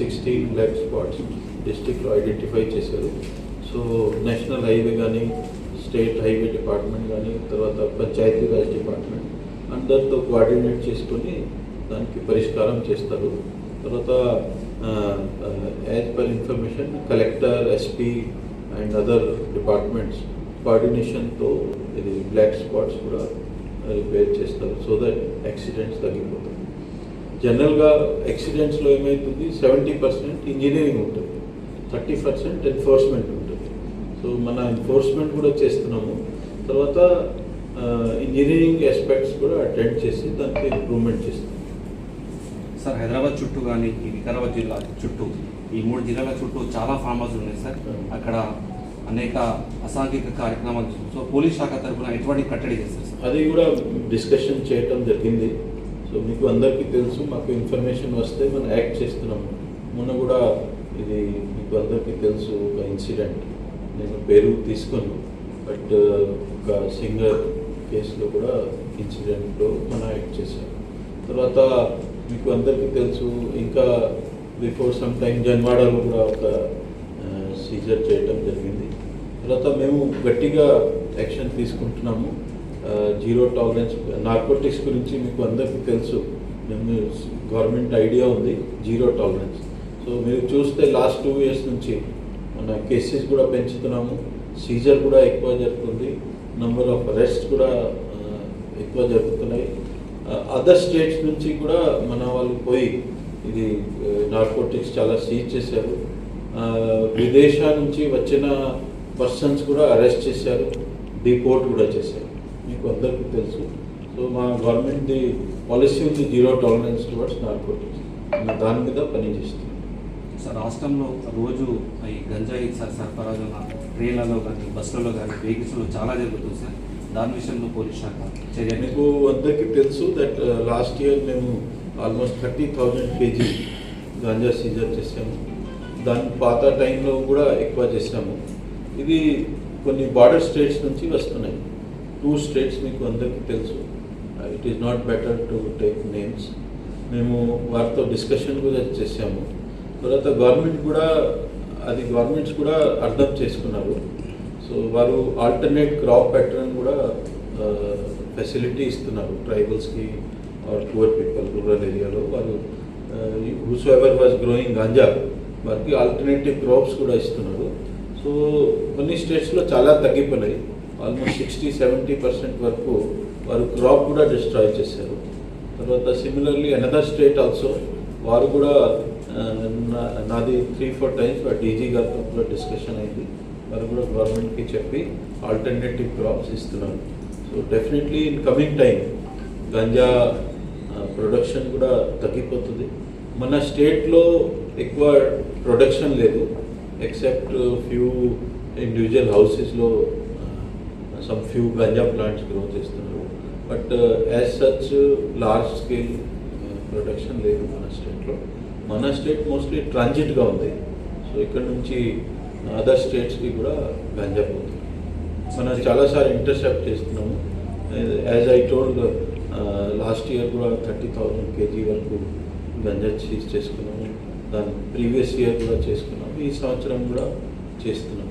16 black spots డిస్ట్రిక్ట్లో identify చేశారు. So national highway కానీ, స్టేట్ హైవే డిపార్ట్మెంట్ కానీ, తర్వాత పంచాయతీరాజ్ డిపార్ట్మెంట్ అందరితో కోఆర్డినేట్ చేసుకొని దానికి పరిష్కారం చేస్తారు. తర్వాత as per information collector, SP and other departments కోఆర్డినేషన్తో ఇది బ్లాక్ స్పాట్స్ కూడా రిపేర్ చేస్తారు. సో దట్ యాక్సిడెంట్స్ తగ్గిపోతాయి. జనరల్గా యాక్సిడెంట్స్లో ఏమవుతుంది, 70% ఇంజనీరింగ్ ఉంటుంది, 30% ఎన్ఫోర్స్మెంట్ ఉంటుంది. సో మన ఎన్ఫోర్స్మెంట్ కూడా చేస్తున్నాము. తర్వాత ఇంజనీరింగ్ ఆస్పెక్ట్స్ కూడా అటెండ్ చేసి దానికి ఇంప్రూవ్మెంట్ చేస్తాం. సార్, హైదరాబాద్ చుట్టూ కానీ ఈ వికారాబాద్ జిల్లా చుట్టూ, ఈ 3 జిల్లాల చుట్టూ చాలా ఫామ్ హౌస్ ఉన్నాయి సార్. అక్కడ అనేక అసాంఘిక కార్యక్రమాలు. సో పోలీస్ శాఖ తరఫున ఎటువంటి కట్టడి చేస్తారు సార్? అది కూడా డిస్కషన్ చేయటం జరిగింది. సో మీకు అందరికీ తెలుసు, మాకు ఇన్ఫర్మేషన్ వస్తే మనం యాక్ట్ చేస్తున్నాము. మొన్న కూడా ఇది మీకు అందరికీ తెలుసు, ఒక ఇన్సిడెంట్, నేను పేరు తీసుకొని, బట్ ఒక సింగర్ కేసులో కూడా ఇన్సిడెంట్లో మనం యాక్ట్ చేశాం. తర్వాత మీకు అందరికీ తెలుసు, ఇంకా బిఫోర్ సమ్ టైం జన్వాడలో కూడా ఒక సీజర్ చేయటం జరిగింది. తర్వాత మేము గట్టిగా యాక్షన్ తీసుకుంటున్నాము. జీరో టాలరెన్స్ నార్కోటిక్స్ గురించి మీకు అందరికీ తెలుసు, మేము గవర్నమెంట్ ఐడియా ఉంది జీరో టాలరెన్స్. సో మీరు చూస్తే లాస్ట్ 2 years నుంచి మన కేసెస్ కూడా పెంచుతున్నాము, సీజర్ కూడా ఎక్కువ జరుగుతుంది, నెంబర్ ఆఫ్ అరెస్ట్ కూడా ఎక్కువ జరుగుతున్నాయి. అదర్ స్టేట్స్ నుంచి కూడా మన వాళ్ళు పోయి ఇది నార్కోటిక్స్ చాలా సీజ్ చేశారు. విదేశాల నుంచి వచ్చిన పర్సన్స్ కూడా అరెస్ట్ చేశారు, డిపోర్ట్ కూడా చేశారు, మీకు అందరికీ తెలుసు. సో మా గవర్నమెంట్ది పాలసీ ఉంది జీరో టాలరెన్స్ టువర్డ్స్ నార్కోటిక్స్, దాని మీద పనిచేస్తుంది. సార్, రాష్ట్రంలో రోజు ఈ గంజాయి సరఫరా ట్రైన్లలో కానీ, బస్సులలో కానీ, వెహికల్స్లో చాలా జరుగుతుంది సార్. దాని విషయంలో పోలీస్ శాఖ చర్య? మీకు అందరికీ తెలుసు దట్ లాస్ట్ ఇయర్ మేము ఆల్మోస్ట్ 30,000 kg గాంజా సీజర్ చేసాము. దాని పాత టైంలో కూడా ఎక్కువ చేసాము. ఇది కొన్ని బార్డర్ స్టేట్స్ నుంచి వస్తున్నాయి. 2 states మీకు అందరికీ తెలుసు. It is not better to take names. మేము వారితో డిస్కషన్ కూడా చేసాము. తర్వాత గవర్నమెంట్స్ కూడా అర్థం చేసుకున్నారు. సో వారు ఆల్టర్నేట్ క్రాప్ ప్యాటర్న్ కూడా ఫెసిలిటీ ఇస్తున్నారు ట్రైబల్స్కి ఆర్ పువర్ పీపుల్ రూరల్ ఏరియాలో. వారు whose ever was growing ganja వారికి ఆల్టర్నేటివ్ క్రాప్స్ కూడా ఇస్తున్నారు. సో కొన్ని స్టేట్స్లో చాలా తగ్గిపోయినాయి, ఆల్మోస్ట్ 60-70% వరకు వారు క్రాప్ కూడా డిస్ట్రాయ్ చేశారు. తర్వాత సిమిలర్లీ అనదర్ స్టేట్ ఆల్సో వారు కూడా నాది 3-4 times డీజీ గారితో కూడా డిస్కషన్ అయింది. వారు కూడా గవర్నమెంట్కి చెప్పి ఆల్టర్నేటివ్ క్రాప్స్ ఇస్తున్నారు. So definitely in coming time ganja production కూడా తగ్గిపోతుంది. మన స్టేట్లో ఎక్కువ ప్రొడక్షన్ లేదు, ఎక్సెప్ట్ ఫ్యూ ఇండివిజువల్ హౌసెస్లో some few ganja plants grow చేస్తున్నారు. But as such large scale production లేదు మన స్టేట్లో. మన స్టేట్ మోస్ట్లీ ట్రాన్జిట్గా ఉంది. సో ఇక్కడ నుంచి అదర్ స్టేట్స్కి కూడా గంజా పోతుంది. మనం చాలాసార్లు ఇంటర్సెప్ట్ చేస్తున్నాము. As I told, last year కూడా 30,000 kg వరకు గంజా సీజ్ చేసుకున్నాము. దాని ప్రీవియస్ ఇయర్ కూడా చేసుకున్నాము, ఈ సంవత్సరం కూడా చేస్తున్నాము.